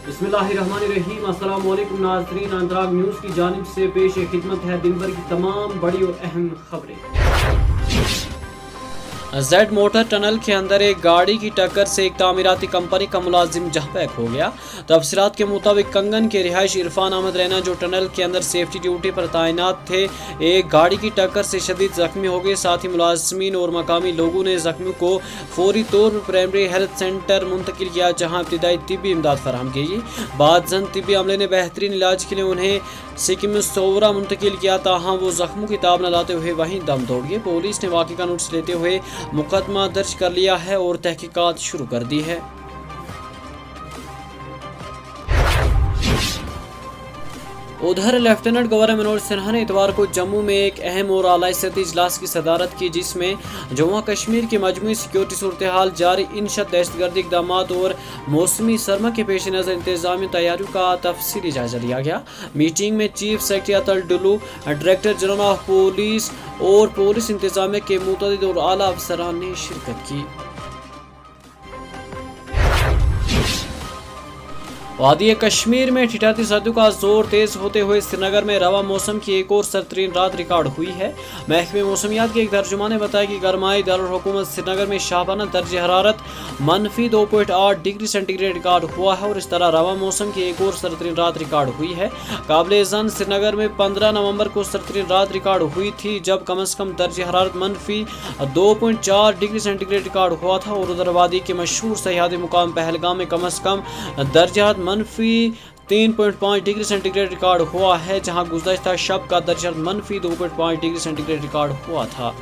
बिस्मिल्लाहिर्रहमानिर्रहीम। अस्सलाम वालेकुम नाज़रीन, अंतराग न्यूज़ की जानिब से पेश खिदमत है दिन भर की तमाम बड़ी और अहम खबरें। जेड मोटर टनल के अंदर एक गाड़ी की टक्कर से एक तामीराती कंपनी का मुलाजिम जहाँ हो गया। तफसीलात के मुताबिक कंगन के रिहायशी इरफान अहमद रैना जो टनल के अंदर सेफ्टी ड्यूटी पर तैनात थे, एक गाड़ी की टक्कर से शदीद जख्मी हो गए। साथ ही मुलाजमीन और मकामी लोगों ने जख्मी को फौरी तौर पर प्राइमरी हेल्थ सेंटर मुंतकिल किया, जहाँ इब्तदाई तिब्बी इमदाद फराहम की गई। बाद जन तिब्बी अमले ने बेहतरीन इलाज के लिए उन्हें सिकिमसौरा मुंतकिल किया, ताहम वो जख्मों की ताब न लाते हुए वहीं दम तोड़ गए। पुलिस ने वाक़े का नोटिस लेते हुए मुकदमा दर्ज कर लिया है और तहकीकात शुरू कर दी है। उधर लेफ्टिनेंट गवर्नर मनोज सिन्हा ने इतवार को जम्मू में एक अहम और आला सतही इजलास की सदारत की, जिसमें जम्मू कश्मीर की मजमूई सिक्योरिटी सूरत हाल, जारी इंशत दहशतगर्दी इक़दाम और मौसमी सरमा के पेश नज़र इंतजामी तैयारियों का तफसीली जायजा लिया गया। मीटिंग में chief secretary Atul Dulloo, director general of police और पुलिस इंतजामिया के मुतअद्दिद और आला अफसरान ने शिरकत की। वादी कश्मीर में ठिठुरती सर्दी का जोर तेज होते हुए श्रीनगर में रवा मौसम की एक और सरतरीन रात रिकॉर्ड हुई है। महकमे मौसमियात के एक तर्जुमान ने बताया कि गरमाई दारुल हुकूमत श्रीनगर में शाबाना दर्ज हरारत -2.8 डिग्री सेंटीग्रेड रिकॉर्ड हुआ है और इस तरह रवा मौसम की एक और सरतरीन रात रिकॉर्ड हुई है। काबिल-ए-ज़न श्रीनगर में 15 नवंबर को सरतरीन रात रिकॉर्ड हुई थी, जब कम अज़ कम दर्ज हरारत -2.4 डिग्री सेंटीग्रेड रिकॉर्ड हुआ था। और उधर वादी के मशहूर सयाहती मुकाम पहलगाम में कम अज़ कम दर्ज हरारत -3.5 डिग्री सेंटीग्रेड रिकॉर्ड हुआ है, जहां गुज़श्ता शब का दर्जा -2.5 डिग्री सेंटीग्रेड रिकॉर्ड हुआ था।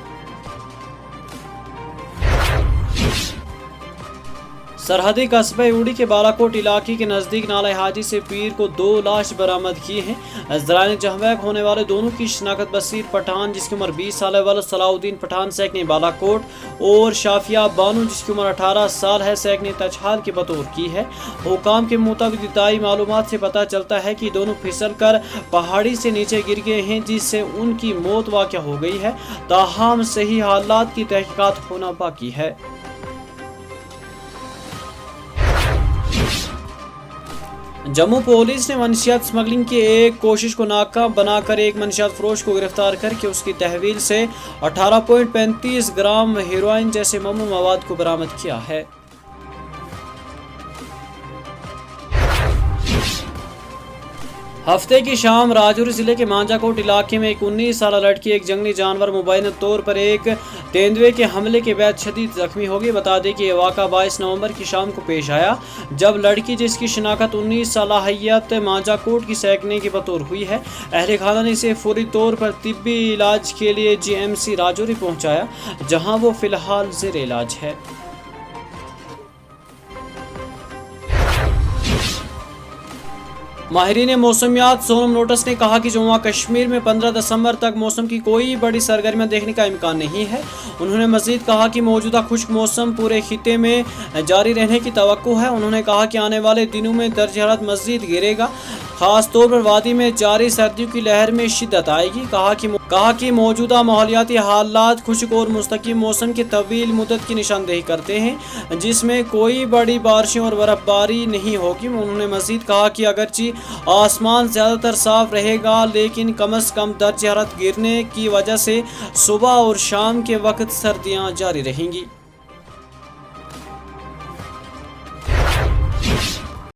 सरहदी कस्बे उड़ी के बालाकोट इलाके के नज़दीक नाला हाजी से पीर को 2 लाश बरामद किए हैं। ज़राए जहवैक होने वाले दोनों की शनाख्त बसीर पठान जिसकी उम्र 20 साल है वाला सलाउद्दीन पठान सैकने बालाकोट और शाफिया बानू जिसकी उम्र 18 साल है सैकने तचहाल के बतौर की है। हुकाम के मुताबिक इब्तदाई मालूमात से पता चलता है कि दोनों फिसल कर पहाड़ी से नीचे गिर गए हैं, जिससे उनकी मौत वाक़या हो गई है। ताहम सही हालात की तहकीकात होना बाकी है। जम्मू पुलिस ने मनशियात स्मगलिंग की एक कोशिश को नाकाम बनाकर एक मनशियात फरोश को गिरफ्तार करके उसकी तहवील से 18.35 ग्राम हेरोइन जैसे ममनू मवाद को बरामद किया है। हफ्ते की शाम राजौरी जिले के मांजाकोट इलाके में एक 19 साल लड़की एक जंगली जानवर मुबैना तौर पर एक तेंदुए के हमले के बाद शदीद जख्मी हो गई। बता दें कि यह वाक़ा 22 नवंबर की शाम को पेश आया, जब लड़की जिसकी शनाख्त 19 साल हैयत मांजाकोट की सैकने के बतौर हुई है, अहले खाना ने इसे फौरी तौर पर तिब्बी इलाज के लिए GMC राजौरी पहुँचाया, जहाँ वो फ़िलहाल ज़ेर इलाज है। माहिरीन मौसमियात सोनम लोटस ने कहा कि जम्मू कश्मीर में 15 दिसंबर तक मौसम की कोई बड़ी सरगर्मियां देखने का इम्कान नहीं है। उन्होंने मजीद कहा कि मौजूदा खुश्क मौसम पूरे खिते में जारी रहने की तवक्को है। उन्होंने कहा कि आने वाले दिनों में दर्ज हरारत मजीद गिरेगा, खास तौर पर वादी में जारी सर्दियों की लहर में शिद्दत आएगी। कहा कि मौजूदा माहौलियाती हालात खुश्क और मुस्तकिम मौसम की तवील मुद्दत की निशानदेही करते हैं, जिसमें कोई बड़ी बारिशें और बर्फबारी नहीं होगी। उन्होंने मजीद कहा कि अगरचे आसमान ज़्यादातर साफ रहेगा, लेकिन कम अज़ कम दर्ज हरारत गिरने की वजह से सुबह और शाम के वक्त सर्दियाँ जारी रहेंगी।